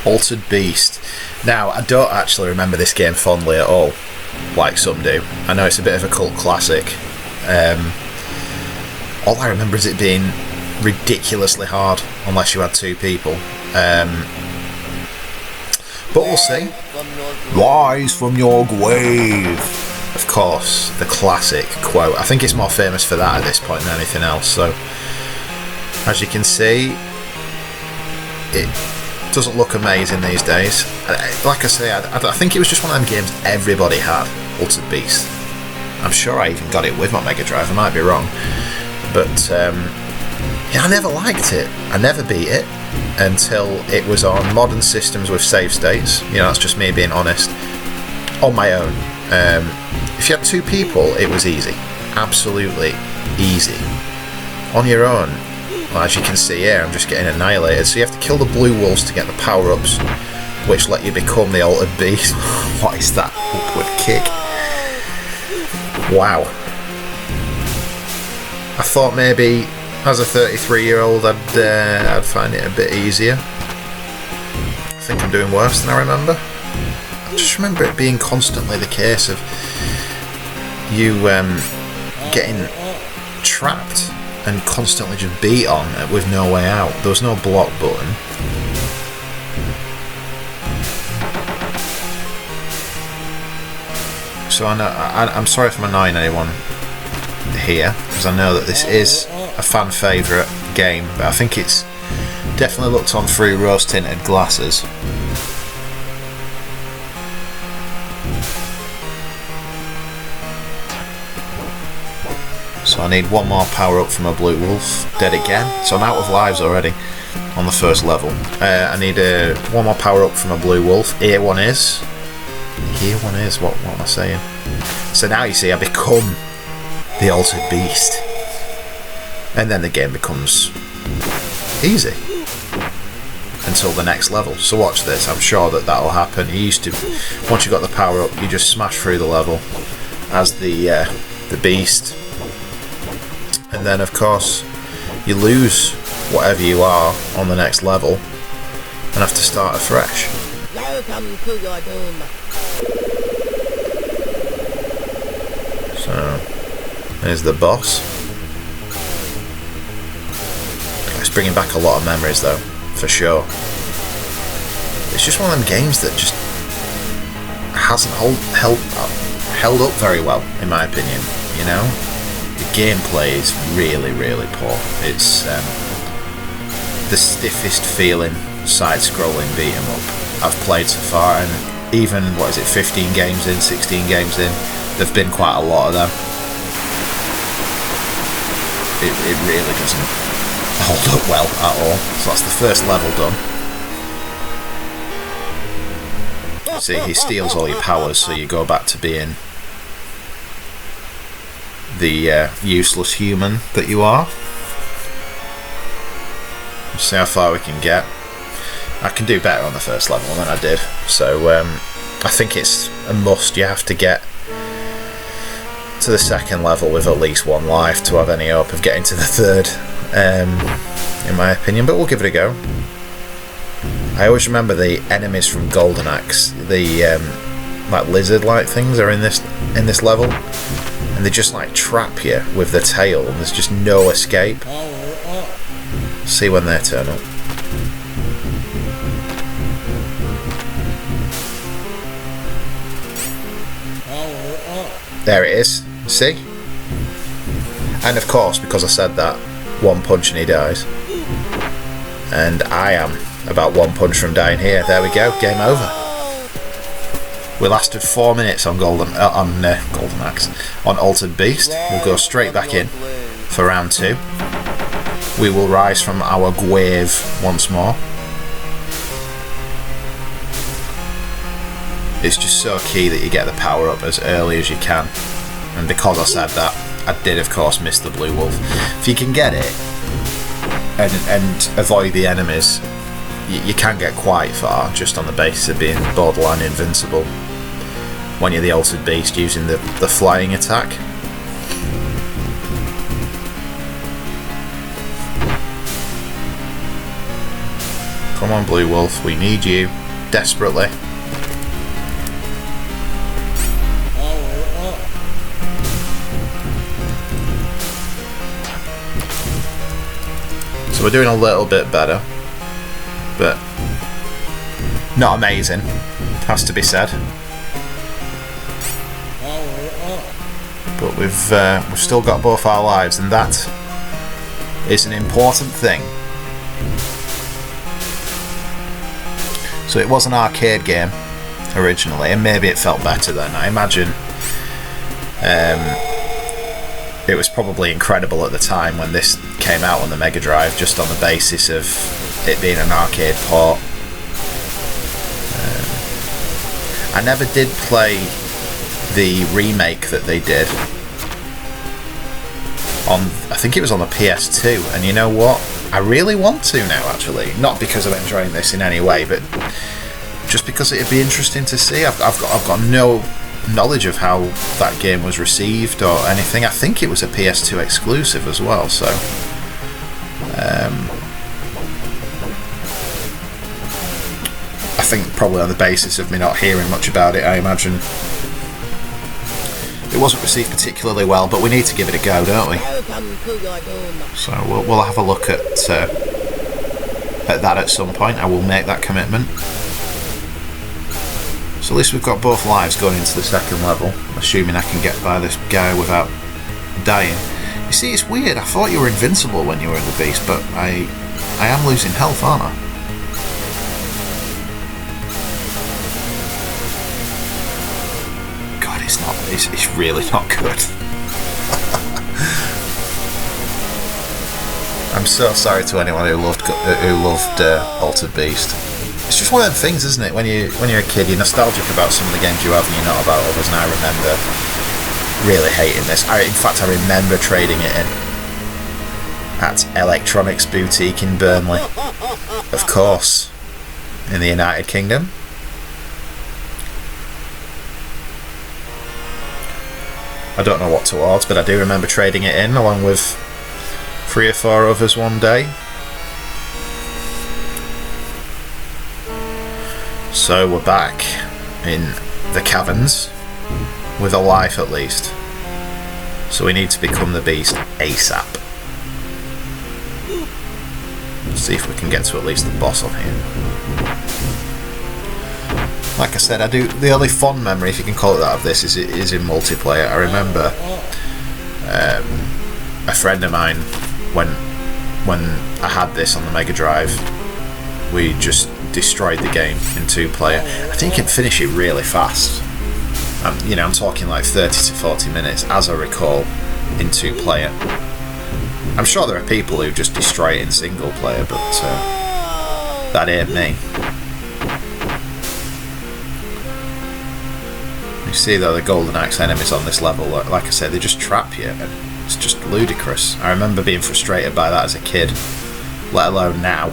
Altered Beast. Now, I don't actually remember this game fondly at all, like some do. I know it's a bit of a cult classic. All I remember is it being ridiculously hard, unless you had two people. But we'll see. Rise from your grave. Of course, the classic quote. I think it's more famous for that at this point than anything else. So, as you can see, it doesn't look amazing these days. Like I say, I think it was just one of them games everybody had, Altered Beast. I'm sure I even got it with my Mega Drive, I might be wrong. But, yeah, I never liked it. I never beat it until it was on modern systems with save states. You know, that's just me being honest. On my own. If you had two people, it was easy. Absolutely easy. On your own, well, as you can see here, I'm just getting annihilated. So you have to kill the blue wolves to get the power-ups, which let you become the Altered Beast. What is that upward kick? Wow. I thought maybe as a 33-year-old I'd find it a bit easier. I think I'm doing worse than I remember. I just remember it being constantly the case of you getting trapped and constantly just beat on with no way out. There was no block button. So I'm sorry if I'm annoying anyone here, because I know that this is a fan favourite game, but I think it's definitely looked on through rose tinted glasses. So I need one more power up from a blue wolf. Dead again. So I'm out of lives already on the first level. I need one more power up from a blue wolf. Here one is. What am I saying? So now you see I become the Altered Beast. And then the game becomes easy until the next level. So watch this, I'm sure that'll happen. You used to, once you got the power up, you just smash through the level as the beast. And then of course you lose whatever you are on the next level and have to start afresh. Welcome to your doom. So there's the boss. It's bringing back a lot of memories though, for sure. It's just one of them games that just hasn't held up very well, in my opinion. You know, the gameplay is really, really poor. It's the stiffest feeling side-scrolling beat 'em up I've played so far, and even 15 games in, 16 games in, there've been quite a lot of them. It really doesn't hold up well at all. So that's the first level done. See, he steals all your powers, so you go back to being the useless human that you are. Let's see how far we can get. I can do better on the first level than I did, so I think it's a must. You have to get to the second level with at least one life to have any hope of getting to the third, in my opinion, but we'll give it a go. I always remember the enemies from Golden Axe, the like lizard-like things are in this level, and they just like trap you with the tail, and there's just no escape. See when they turn up. There it is, see? And of course, because I said that, one punch and he dies. And I am about one punch from dying here. There we go, game over. We lasted 4 minutes on Golden Axe. On Altered Beast. We'll go straight back in for round 2. We will rise from our grave once more. It's just so key that you get the power up as early as you can, and because I said that, I did of course miss the blue wolf. If you can get it and avoid the enemies, you can get quite far just on the basis of being borderline invincible when you're the Altered Beast using the flying attack. Come on, Blue Wolf, we need you desperately. So we're doing a little bit better, but not amazing, has to be said. But we've still got both our lives, and that is an important thing. So it was an arcade game originally, and maybe it felt better then. I imagine it was probably incredible at the time when this came out on the Mega Drive, just on the basis of it being an arcade port. I never did play the remake that they did on, I think it was on the PS2, and you know what? I really want to now, actually. Not because I'm enjoying this in any way, but just because it'd be interesting to see. I've got no knowledge of how that game was received or anything. I think it was a PS2 exclusive as well, so I think probably on the basis of me not hearing much about it, I imagine it wasn't received particularly well, but we need to give it a go, don't we? So we'll have a look at that at some point. I will make that commitment. So at least we've got both lives going into the second level, assuming I can get by this guy without dying. You see, it's weird. I thought you were invincible when you were in the beast, but I am losing health, aren't I? God, it's really not good. I'm so sorry to anyone who loved Altered Beast. It's just one of them things, isn't it? When you're a kid, you're nostalgic about some of the games you have and you're not about others, and I remember really hating this. In fact, I remember trading it in at Electronics Boutique in Burnley. Of course, in the United Kingdom. I don't know what towards, but I do remember trading it in along with 3 or 4 others one day. So we're back in the caverns with a life at least. So we need to become the beast ASAP. Let's see if we can get to at least the boss on here. Like I said, the only fond memory, if you can call it that, of this is in multiplayer. I remember a friend of mine, when I had this on the Mega Drive, we just destroyed the game in 2-player. I think you can finish it really fast. I'm talking like 30 to 40 minutes, as I recall, in 2-player. I'm sure there are people who just destroy it in single player, but that ain't me. You see though, the Golden Axe enemies on this level, like I said, they just trap you, and it's just ludicrous. I remember being frustrated by that as a kid, let alone now.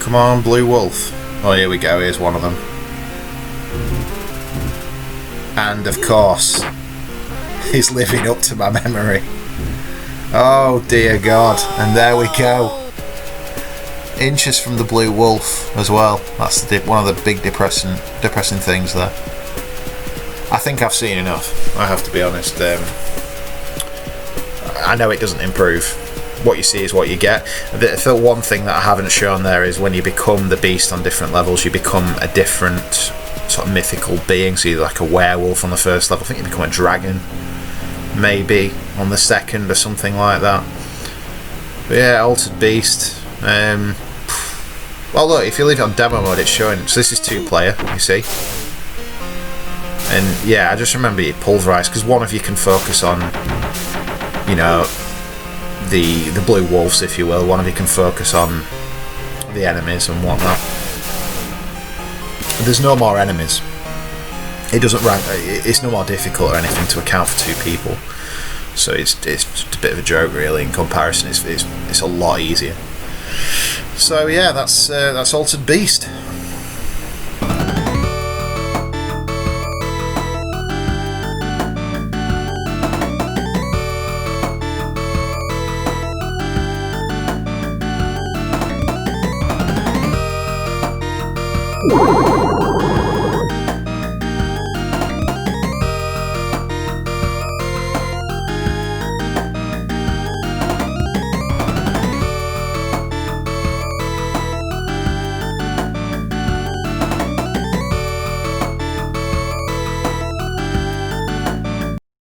Come on, Blue Wolf. Oh, here we go, here's one of them. And of course, he's living up to my memory. Oh dear God, and there we go. Inches from the Blue Wolf as well. That's one of the big depressing things there. I think I've seen enough, I have to be honest. I know it doesn't improve. What you see is what you get. The one thing that I haven't shown there is when you become the beast on different levels, you become a different sort of mythical being. So you're like a werewolf on the first level. I think you become a dragon, maybe, on the second or something like that. But yeah, Altered Beast. Well, look, if you leave it on demo mode, it's showing. So this is 2-player, you see. And yeah, I just remember you pulverise, because one of you can focus on, the blue wolves, if you will. One of you can focus on the enemies and whatnot. There's no more enemies. It doesn't rank. It's no more difficult or anything to account for 2 people. So it's just a bit of a joke, really. In comparison, it's a lot easier. So yeah, that's Altered Beast.